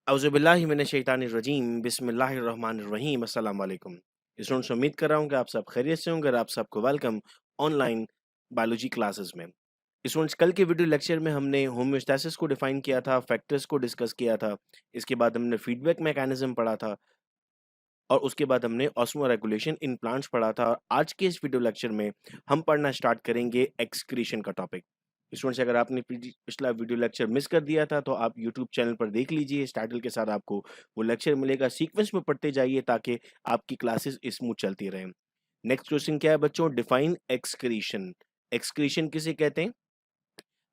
औज़ुबिल्लाहि मिनश्शैतानिर्रजीम बिस्मिल्लाहिर्रहमानिर्रहीम अस्सलाम वालेकुम। स्टूडेंट्स, उम्मीद कर रहा हूँ कि आप सब खैरियत से होंगे और आप सबको वेलकम ऑनलाइन बायोलॉजी क्लासेस में। स्टूडेंट्स, कल के वीडियो लेक्चर में हमने होम्योस्टैसिस को डिफाइन किया था, फैक्टर्स को डिस्कस किया था, इसके बाद हमने फीडबैक मैकेनिज्म पढ़ा था और उसके बाद हमने ऑस्मोरेगुलेशन इन प्लांट्स पढ़ा था। और आज के इस वीडियो लेक्चर में हम पढ़ना स्टार्ट करेंगे एक्सक्रीशन का टॉपिक। स्टूडेंट्स, अगर आपने पिछला वीडियो लेक्चर मिस कर दिया था तो आप यूट्यूब चैनल पर देख लीजिए। इस टाइटल के साथ आपको वो लेक्चर मिलेगा, सीक्वेंस में पढ़ते जाइए ताकि आपकी क्लासेस स्मूथ चलती रहें। नेक्स्ट क्वेश्चन क्या है बच्चों? Define excretion. एक्सक्रीशन किसे कहते हैं?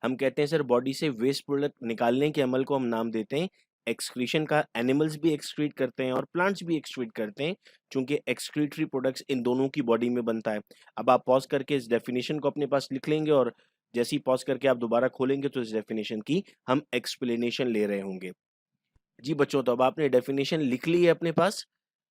हम कहते हैं सर बॉडी से वेस्ट प्रोडक्ट निकालने के अमल को हम नाम देते हैं एक्सक्रीशन का। एनिमल्स भी एक्सक्रीट करते हैं और प्लांट्स भी एक्सक्रीट करते हैं, क्योंकि एक्सक्रीटरी प्रोडक्ट्स इन दोनों की बॉडी में बनता है। अब आप पॉज करके इस डेफिनेशन को अपने पास लिख लेंगे और जैसे ही पॉज करके आप दोबारा खोलेंगे तो इस डेफिनेशन की हम एक्सप्लेनेशन ले रहे होंगे। जी बच्चों, तो अब आपने डेफिनेशन लिख ली है अपने पास।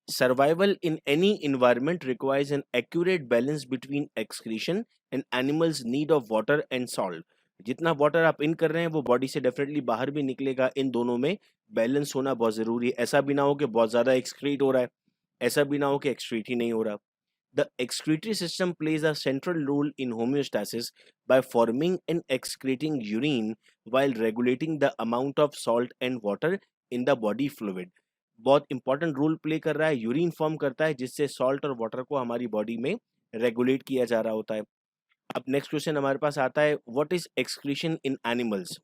Survival in any environment requires an accurate balance between excretion and animals need of water and salt। जितना वाटर आप इन कर रहे हैं वो बॉडी से डेफिनेटली बाहर भी निकलेगा। इन दोनों में बैलेंस होना बहुत जरूरी है। ऐसा भी ना हो कि बहुत ज्यादा एक्सक्रीट हो रहा है, ऐसा भी ना हो कि एक्सक्रीट ही नहीं हो रहा। The excretory system plays a central role in homeostasis by forming and excreting urine while regulating the amount of salt and water in the body fluid। बहुत इंपॉर्टेंट रोल प्ले कर रहा है, यूरिन फॉर्म करता है जिससे salt और water को हमारी बॉडी में रेगुलेट किया जा रहा होता है। अब नेक्स्ट क्वेश्चन हमारे पास आता है, what is excretion in animals?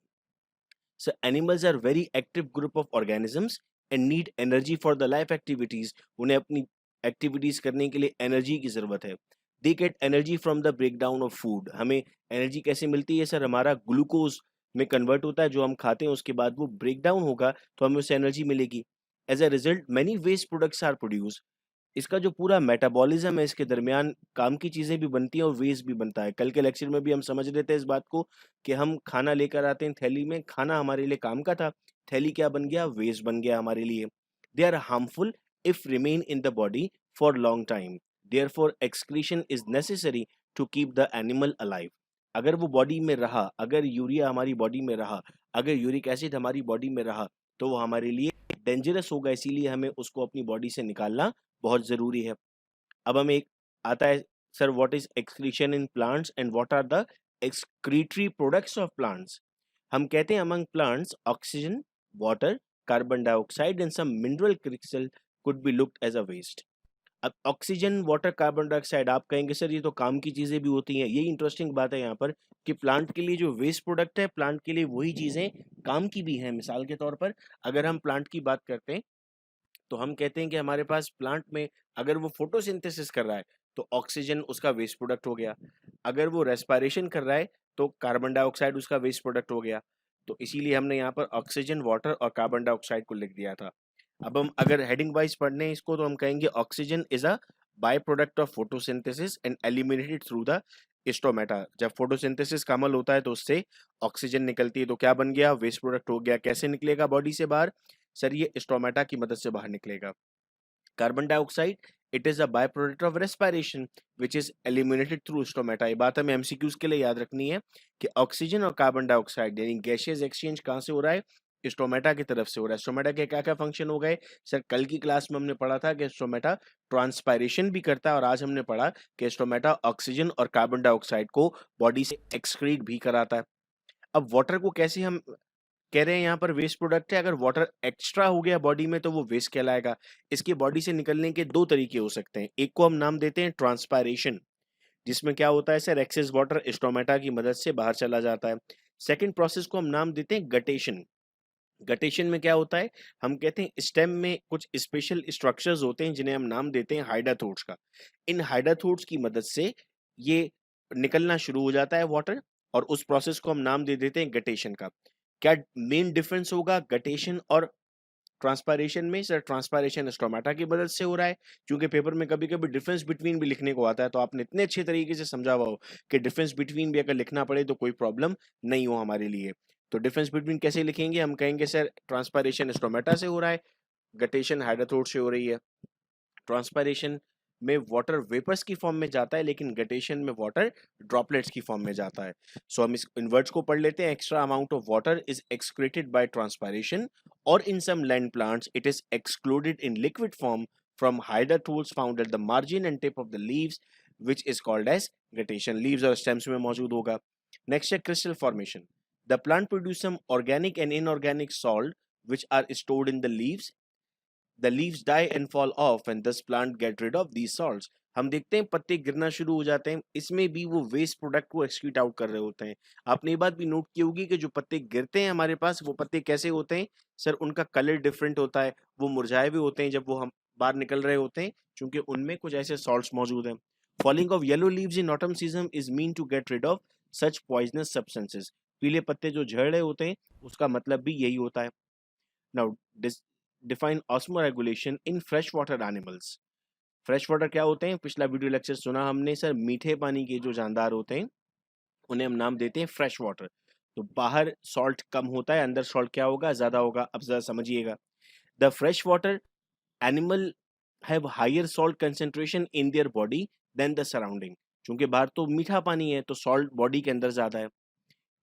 So animals are very active group of organisms and need energy for the life activities। उन्हें अपनी एक्टिविटीज करने के लिए एनर्जी की जरूरत है। They get energy from the breakdown of food। हमें एनर्जी कैसे मिलती है सर? हमारा ग्लूकोज में कन्वर्ट होता है जो हम खाते हैं, उसके बाद वो ब्रेक डाउन होगा तो हमें उससे एनर्जी मिलेगी। As a result many waste products are produce. इसका जो पूरा मेटाबॉलिज्म है, इसके दरमियान काम की चीजें भी बनती हैं और वेस्ट भी बनता है। कल के लेक्चर में भी हम समझ रहे थे इस बात को कि हम खाना लेकर आते हैं थैली में, खाना हमारे लिए काम का था, थैली क्या बन गया? वेस्ट बन गया हमारे लिए। They are harmful if remain in the body for long time, therefore excretion is necessary to keep the animal alive. अगर वो बॉडी में रहा, अगर यूरिया हमारी बॉडी में रहा, अगर यूरिक एसिड हमारी बॉडी में रहा तो वो हमारे लिए डेंजरस होगा, इसीलिए हमें उसको अपनी बॉडी से निकालना बहुत जरूरी है। अब हमें एक आता है, sir what is excretion in plants and what are the excretory products of plants? हम कहते हैं among plants oxygen, water, carbon dioxide and some mineral crystal could be looked as a waste. अब ऑक्सीजन, वाटर, कार्बन डाइऑक्साइड, आप कहेंगे sir ये तो काम की चीजें भी होती हैं। यही इंटरेस्टिंग बात है यहाँ पर कि प्लांट के लिए जो वेस्ट प्रोडक्ट है, प्लांट के लिए वही चीजें काम की भी हैं। मिसाल के तौर पर अगर हम प्लांट की बात करते हैं तो हम कहते हैं कि हमारे पास प्लांट में अगर वो फोटोसिंथेसिस कर रहा है तो ऑक्सीजन उसका वेस्ट प्रोडक्ट हो गया। अगर वो रेस्पिरेशन कर रहा है तो कार्बन डाइऑक्साइड उसका वेस्ट प्रोडक्ट हो गया। तो इसीलिए हमने यहाँ पर ऑक्सीजन, वाटर और कार्बन डाइऑक्साइड को लिख दिया था। अब हम अगर हेडिंग वाइज पढ़ने हैं इसको तो हम कहेंगे oxygen is a by product of photosynthesis and eliminated through the stomata. जब फोटोसिंथेसिस का अमल होता है तो उससे ऑक्सीजन निकलती है, तो क्या बन गया? वेस्ट प्रोडक्ट हो गया। कैसे निकलेगा बॉडी से बाहर? सर ये स्टोमेटा की मदद से बाहर निकलेगा। Carbon dioxide, it is a by product of respiration which is eliminated through stomata. ये बात हमें एमसीक्यूज के लिए याद रखनी है कि ऑक्सीजन और कार्बन डाइऑक्साइड यानी गैसियस एक्सचेंज कहाँ से हो रहा है? स्टोमेटा की तरफ से हो रहा है। स्टोमेटा के क्या क्या फंक्शन हो गए सर? कल की क्लास में हमने पढ़ा था कि स्टोमेटा ट्रांसपायरेशन भी करता है और आज हमने पढ़ा कि स्टोमेटा ऑक्सीजन और कार्बन डाइऑक्साइड को बॉडी से एक्सक्रीट भी कराता है। अब वाटर को कैसे हम कह रहे हैं यहाँ पर वेस्ट प्रोडक्ट है? अगर वाटर एक्स्ट्रा हो गया बॉडी में तो वो वेस्ट कहलाएगा। इसके बॉडी से निकलने के दो तरीके हो सकते हैं। एक को हम नाम देते हैं ट्रांसपायरेशन, जिसमें क्या होता है सर? एक्सेस वाटर स्टोमेटा की मदद से बाहर चला जाता है। सेकेंड प्रोसेस को हम नाम देते हैं गटेशन। गटेशन में क्या होता है? हम कहते हैं स्टेम में कुछ स्पेशल स्ट्रक्चर्स होते हैं जिन्हें हम नाम देते हैं हाइडाथोड्स का। इन हाइडाथोड्स की मदद से ये निकलना शुरू हो जाता है वाटर, और उस प्रोसेस को हम नाम दे देते हैं गटेशन का। क्या मेन डिफरेंस होगा गटेशन और ट्रांसपायरेशन में? सर ट्रांसपायरेशन स्टोमेटा की मदद से हो रहा है, क्योंकि पेपर में कभी कभी डिफरेंस बिटवीन भी लिखने को आता है, तो आपने इतने अच्छे तरीके से समझा हुआ हो कि डिफरेंस बिटवीन भी अगर लिखना पड़े तो कोई प्रॉब्लम नहीं हो हमारे लिए। तो डिफरेंस बिटवीन कैसे लिखेंगे? हम कहेंगे सर ट्रांसपायरेशन स्टोमेटा से हो रहा है, गटेशन हाइड्रोथोड से हो रही है। ट्रांसपायरेशन में वाटर वेपर्स की फॉर्म में जाता है, लेकिन गटेशन में वाटर ड्रॉपलेट्स की फॉर्म में जाता है। सो हम इस इनवर्ट्स को पढ़ लेते हैं। Extra amount of water is excreted by transpiration और in some land plants it is excluded in liquid form from hider tools found at the margin and tip of the leaves, which is called as guttation. Leaves और stems में मौजूद होगा। Next है crystal formation. The plant produce some organic and inorganic salt which are stored in the leaves. The leaves die and fall off and thus plant get rid of these salts. हम देखते हैं पत्ते गिरना शुरू हो जाते हैं, इसमें भी वो वेस्ट प्रोडक्ट को एक्सक्रीट आउट कर रहे होते हैं। आपने ये बात भी नोट की होगी कि जो पत्ते गिरते हैं हमारे पास, वो पत्ते कैसे होते हैं सर? उनका कलर डिफरेंट होता है, वो मुरझाए हुए होते हैं जब वो हम बाहर निकल रहे होते हैं, क्योंकि उनमें कुछ ऐसे सॉल्ट्स मौजूद हैं। Falling of yellow leaves in autumn season is mean to get rid of such poisonous substances. पीले पत्ते जो झड़ रहे होते हैं उसका मतलब भी यही होता है। Now define osmoregulation in fresh water animals. Fresh water क्या होते हैं? पिछला वीडियो लेक्चर सुना हमने सर, मीठे पानी के जो जानदार होते हैं उन्हें हम नाम देते हैं फ्रेश वाटर। तो बाहर सॉल्ट कम होता है, अंदर सॉल्ट क्या होगा? ज्यादा होगा। अब जरा समझिएगा, the fresh water animal have higher salt concentration in their body than the surrounding. क्योंकि बाहर तो मीठा पानी है तो सॉल्ट बॉडी के अंदर ज्यादा है।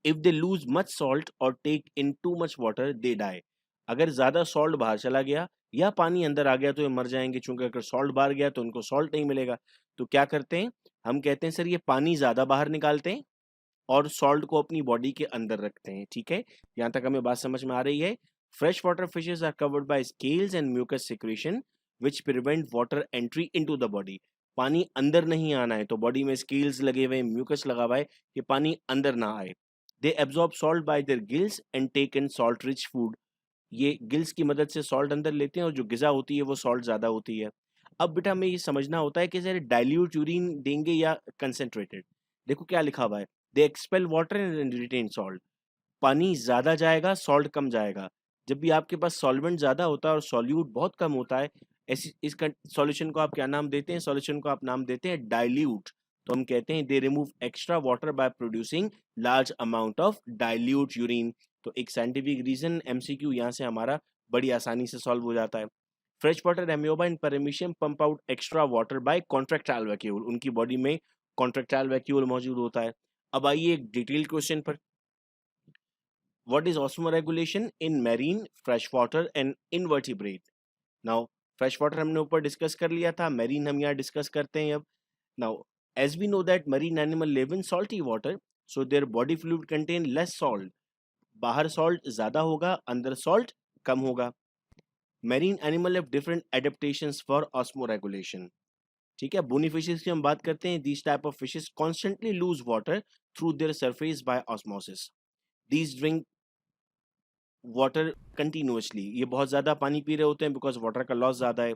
If they lose much salt और take in too much water they die. अगर ज्यादा सॉल्ट बाहर चला गया या पानी अंदर आ गया तो ये मर जाएंगे, क्योंकि अगर सॉल्ट बाहर गया तो उनको सॉल्ट नहीं मिलेगा। तो क्या करते हैं? हम कहते हैं सर ये पानी ज्यादा बाहर निकालते हैं और सॉल्ट को अपनी बॉडी के अंदर रखते हैं। ठीक है, यहाँ तक हमें बात समझ में आ रही है। Fresh water fishes are covered by scales and mucus secretion which prevent water entry into the body. पानी अंदर नहीं आना है तो बॉडी में स्केल्स लगे हुए, म्यूकस लगा हुआ है कि पानी अंदर ना आए। They absorb salt by their gills and take in salt rich food. ये गिल्स की मदद से सॉल्ट अंदर लेते हैं और जो गिजा होती है वो सॉल्ट ज्यादा होती है। अब बेटा हमें ये समझना होता है कि सर डाइल्यूट यूरिन देंगे या कंसेंट्रेटेड। देखो क्या लिखा हुआ है, they expel water and retain salt. पानी ज्यादा जाएगा, सॉल्ट कम जाएगा। जब भी आपके पास सॉल्वेंट ज्यादा होता है और सॉल्यूट बहुत कम होता है, ऐसी इस सॉल्यूशन को आप क्या नाम देते हैं? सॉल्यूशन को आप नाम देते हैं डाइल्यूट। तो हम कहते हैं they remove extra water by producing large amount of dilute urine. तो एक साइंटिफिक रीजन एमसीक्यू यहाँ से हमारा बड़ी आसानी से सॉल्व हो जाता है। Fresh water amoeba and paramecium pump out extra water by contractile vacuole. उनकी बॉडी में कॉन्ट्रैक्टाइल वैक्यूल मौजूद होता है। अब आइए एक डिटेल क्वेश्चन पर। What is osmoregulation in marine, freshwater and invertebrate? Now, freshwater हमने ऊपर डिस्कस कर लिया था, marine हम यहाँ डिस्कस करते हैं अब। Now, as we know that marine animal live in salty water, so their body fluid contain less salt. बाहर salt ज़्यादा होगा, अंदर salt कम होगा। Marine animal have different adaptations for osmoregulation. ठीक है, बोनी फिशेस की हम बात करते हैं। These type of fishes constantly lose water through their surface by osmosis. These drink water continuously, ये बहुत ज्यादा पानी पी रहे होते हैं बिकॉज वाटर का लॉस ज्यादा है।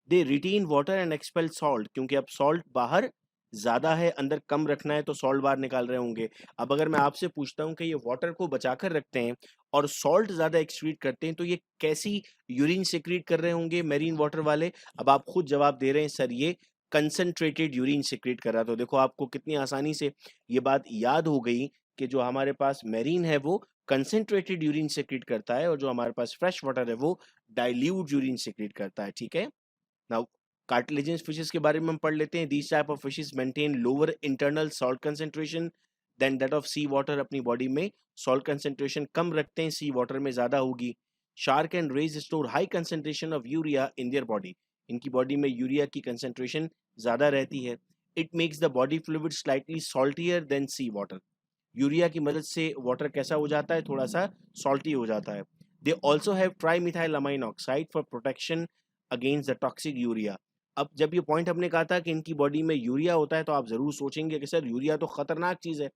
They retain water and expel salt, क्योंकि अब सॉल्ट बाहर ज्यादा है, अंदर कम रखना है तो सॉल्ट बाहर निकाल रहे होंगे। अब अगर मैं आपसे पूछता हूँ कि ये वाटर को बचाकर रखते हैं और सॉल्ट ज्यादा एक्सक्रीट करते हैं, तो ये कैसी यूरिन सिक्रीट कर रहे होंगे मेरीन वाटर वाले? अब आप खुद जवाब दे रहे हैं सर ये कंसंट्रेटेड यूरिन सिक्रीट कर रहा। तो देखो आपको कितनी आसानी से ये बात याद हो गई कि जो हमारे पास मेरीन है वो कंसेंट्रेटेड यूरिन सेक्रेट करता है और जो हमारे पास फ्रेश वाटर है वो डाइल्यूट यूरिन सेक्रेट करता है। ठीक है, नाउ कार्टिलेजियस फिशेस के बारे में हम पढ़ लेते हैं। These type of fishes maintain lower internal salt concentration than that of sea water. अपनी बॉडी में सॉल्ट कंसेंट्रेशन कम रखते हैं, सी वाटर में ज्यादा होगी। Shark and rays store high concentration of urea in their body. इनकी बॉडी में यूरिया की कंसेंट्रेशन ज्यादा रहती है। It makes the body fluid slightly saltier than sea water. Urea की मदद से वाटर कैसा हो जाता है? थोड़ा सा सॉल्टी हो जाता है। They also have tri methyl amine oxide for protection against the toxic urea. अब जब ये पॉइंट हमने कहा था कि इनकी बॉडी में यूरिया होता है, तो आप जरूर सोचेंगे कि सर यूरिया तो खतरनाक चीज है,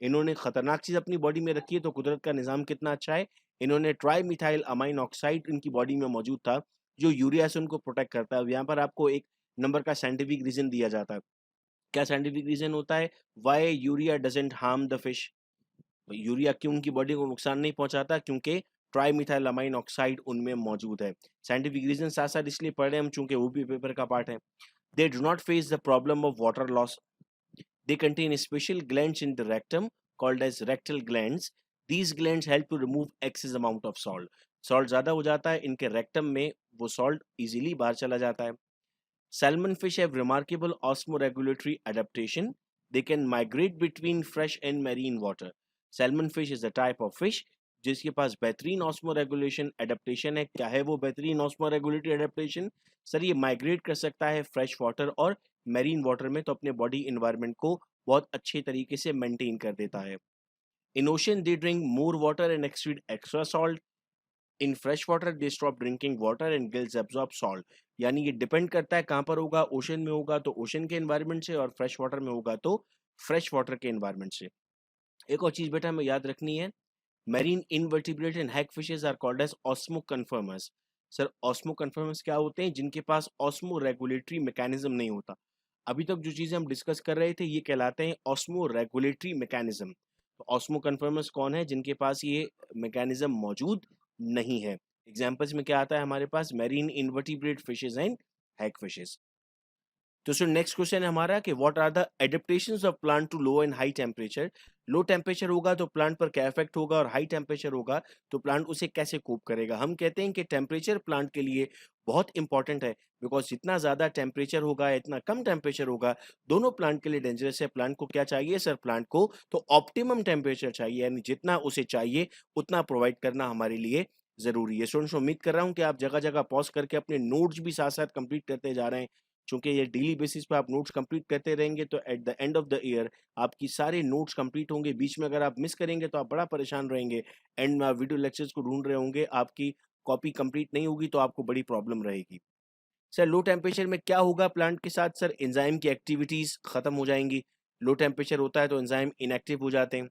इन्होंने खतरनाक चीज अपनी बॉडी में रखी है, तो कुदरत का निजाम कितना अच्छा है। इन्होंने ट्राई मिथाइल अमाइन ऑक्साइड इनकी बॉडी में मौजूद था जो यूरिया से उनको प्रोटेक्ट करता है। यहाँ पर आपको एक नंबर का साइंटिफिक रीजन दिया जाता है। क्या साइंटिफिक रीजन होता है? Why urea doesn't harm the fish. Urea क्यों उनकी बॉडी को नुकसान नहीं पहुंचाता? क्योंकि ट्राईमिथाइलमाइन ऑक्साइड उनमें मौजूद है। साइंटिफिक रीजन साथ साथ इसलिए पढ़ रहे हैं हम चूंकि वो भी पेपर का पार्ट है। They do not face the problem of water loss. They contain special glands in the rectum called as rectal glands. These glands help to remove excess amount of salt. Salt ज्यादा हो जाता है इनके rectum में, वो salt easily बाहर चला जाता है। Salmon fish have remarkable osmoregulatory adaptation. They can migrate between fresh and marine water. Salmon fish is a type of fish जिसके पास बेहतरीन ऑस्मोरेगुलेशन एडेप्टेशन है। क्या है वो बेहतरीन ऑस्मोरेगुलेटरी एडेप्टेशन? सर ये माइग्रेट कर सकता है फ्रेश वाटर और मैरीन वाटर में, तो अपने बॉडी इन्वायरमेंट को बहुत अच्छे तरीके से मेंटेन कर देता है। In ocean they drink more water and exceed extra salt. In fresh water they stop drinking water and gills absorb salt. यानी ये डिपेंड करता है कहाँ पर होगा, ओशन में होगा तो ओशन के एनवायरनमेंट से, और फ्रेश वाटर में होगा तो फ्रेश वाटर के एनवायरनमेंट से। एक और चीज बेटा हमें याद रखनी है, marine invertebrate and Hag fishes are called as osmoconformers. Sir osmoconformers क्या होते हैं? जिनके पास ऑस्मो रेगुलेटरी मैकेनिज्म नहीं होता। अभी तक जो चीजें हम डिस्कस कर रहे थे ये कहलाते हैं ऑस्मो रेगुलेटरी मैकेनिज्म। तो ऑस्मो कन्फर्मर्स कौन है? जिनके पास ये मैकेनिज्म मौजूद नहीं है। एग्जाम्पल्स में क्या आता है हमारे पास? Marine invertebrate fishes and Hag fishes. तो सर नेक्स्ट क्वेश्चन है हमारा कि what are the adaptations of plant to low and high temperature. Low temperature होगा तो प्लांट पर क्या इफेक्ट होगा, और हाई टेम्परेचर होगा तो प्लांट उसे कैसे कोप करेगा। हम कहते हैं कि टेम्परेचर प्लांट के लिए बहुत इंपॉर्टेंट है, बिकॉज जितना ज्यादा टेम्परेचर होगा इतना कम टेम्परेचर होगा, दोनों प्लांट के लिए डेंजरस है। प्लांट को क्या चाहिए सर? प्लांट को तो ऑप्टिमम टेम्परेचर चाहिए, यानी जितना उसे चाहिए उतना प्रोवाइड करना हमारे लिए जरूरी है। स्टूडेंट्स उम्मीद कर रहा हूँ कि आप जगह जगह पॉज करके अपने नोट्स भी साथ साथ कंप्लीट करते जा रहे हैं। चूंकि ये डेली बेसिस पे आप नोट्स कंप्लीट करते रहेंगे तो at the end of the year आपकी सारे नोट्स कंप्लीट होंगे। बीच में अगर आप मिस करेंगे तो आप बड़ा परेशान रहेंगे। एंड में आप वीडियो लेक्चर्स को ढूंढ रहे होंगे, आपकी कॉपी कंप्लीट नहीं होगी तो आपको बड़ी प्रॉब्लम रहेगी। सर लो टेम्परेचर में क्या होगा प्लांट के साथ? सर एंजाइम की एक्टिविटीज खत्म हो जाएंगी। लो टेम्परेचर होता है तो एंजाइम इनएक्टिव हो जाते हैं।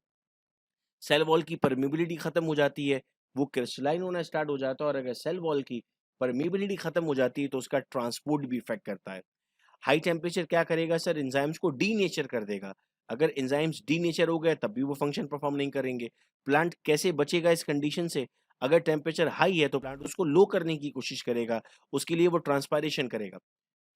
सेल वॉल की परमिबिलिटी खत्म हो जाती है, वो क्रिस्टलाइन होना स्टार्ट हो जाता है। और अगर सेल वॉल की परमिबिलिटी खत्म हो जाती है तो उसका ट्रांसपोर्ट भी इफेक्ट करता है। हाई टेम्परेचर क्या करेगा सर? एंजाइम्स को डीनेचर कर देगा। अगर एंजाइम्स डीनेचर हो गए तब भी वो फंक्शन परफॉर्म नहीं करेंगे। प्लांट कैसे बचेगा इस कंडीशन से? अगर टेम्परेचर हाई है तो प्लांट उसको लो करने की कोशिश करेगा, उसके लिए वो ट्रांसपायरेशन करेगा।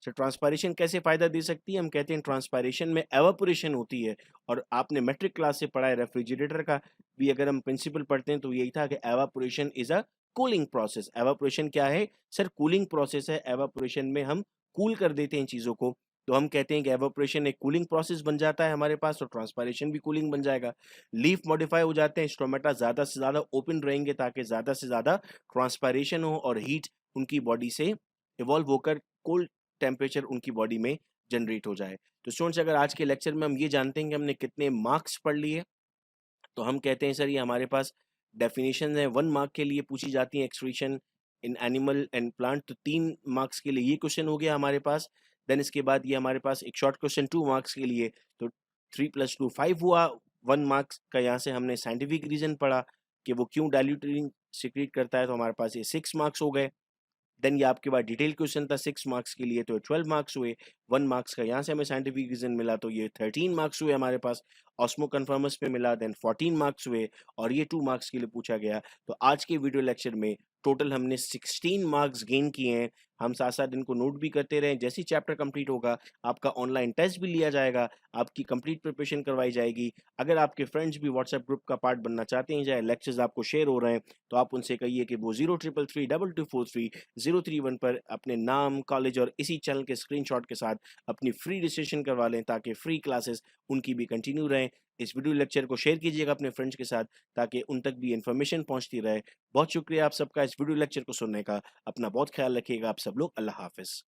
सर ट्रांसपायरेशन कैसे फायदा दे सकती है? हम कहते हैं ट्रांसपायरेशन में एवापोरेशन होती है, और आपने मेट्रिक क्लास से पढ़ा है रेफ्रिजरेटर का भी, अगर हम प्रिंसिपल पढ़ते हैं तो यही था कि evaporation is a cooling process. Evaporation क्या है सर? कूलिंग प्रोसेस है। एवापोरेशन में हम कूल कर देते हैं चीजों को, तो हम कहते हैं कि एवापोरेशन एक कूलिंग प्रोसेस बन जाता है हमारे पास, और ट्रांसपायरेशन भी कूलिंग बन जाएगा। लीफ मॉडिफाई हो जाते हैं, स्टोमेटा ज्यादा से ज्यादा ओपन रहेंगे ताकि ज्यादा से ज्यादा ट्रांसपायरेशन हो और हीट उनकी बॉडी से इवॉल्व होकर कोल्ड टेम्परेचर उनकी बॉडी में जनरेट हो जाए। तो स्टूडेंट्स अगर आज के लेक्चर में हम ये जानते हैं कि हमने कितने मार्क्स पढ़ लिए, तो हम कहते हैं सर ये हमारे पास डेफिनेशन है 1 मार्क के लिए पूछी जाती है excretion in animal and plant, तो 3 मार्क्स के लिए ये क्वेश्चन हो गया हमारे पास। देन इसके बाद ये हमारे पास एक शॉर्ट क्वेश्चन 2 मार्क्स के लिए, तो 3 + 2 5 हुआ। 1 मार्क्स का यहाँ से हमने साइंटिफिक रीजन पढ़ा कि वो क्यों डाइल्यूटेरिन सिक्रीट करता है, तो हमारे पास ये 6 मार्क्स हो गए। देन ये आपके पास डिटेल क्वेश्चन था 6 मार्क्स के लिए, तो 12 मार्क्स हुए। 1 मार्क्स का यहाँ से हमें साइंटिफिक रीजन मिला तो ये 13 मार्क्स हुए हमारे पास। ऑस्मो कन्फर्मर्स पे मिला, देन 14 मार्क्स हुए, और ये 2 मार्क्स के लिए पूछा गया। तो आज के वीडियो लेक्चर में टोटल हमने 16 मार्क्स गेन किए हैं। हम साथ साथ इनको नोट भी करते रहें। जैसे ही चैप्टर कंप्लीट होगा आपका ऑनलाइन टेस्ट भी लिया जाएगा, आपकी कंप्लीट प्रिपरेशन करवाई जाएगी। अगर आपके फ्रेंड्स भी व्हाट्सएप ग्रुप का पार्ट बनना चाहते हैं, चाहे लेक्चर्स आपको शेयर हो रहे हैं, तो आप उनसे कहिए कि वो 03332243 पर अपने नाम, कॉलेज और इसी चैनल के स्क्रीनशॉट के साथ अपनी फ्री रजिस्ट्रेशन करवा लें, ताकि फ्री क्लासेस उनकी भी कंटिन्यू रहें। इस वीडियो लेक्चर को शेयर कीजिएगा अपने फ्रेंड्स के साथ, ताकि उन तक भी इन्फॉर्मेशन पहुंचती रहे। बहुत शुक्रिया आप सबका इस वीडियो लेक्चर को सुनने का। अपना बहुत ख्याल रखिएगा आप सब लोग। अल्लाह हाफिज।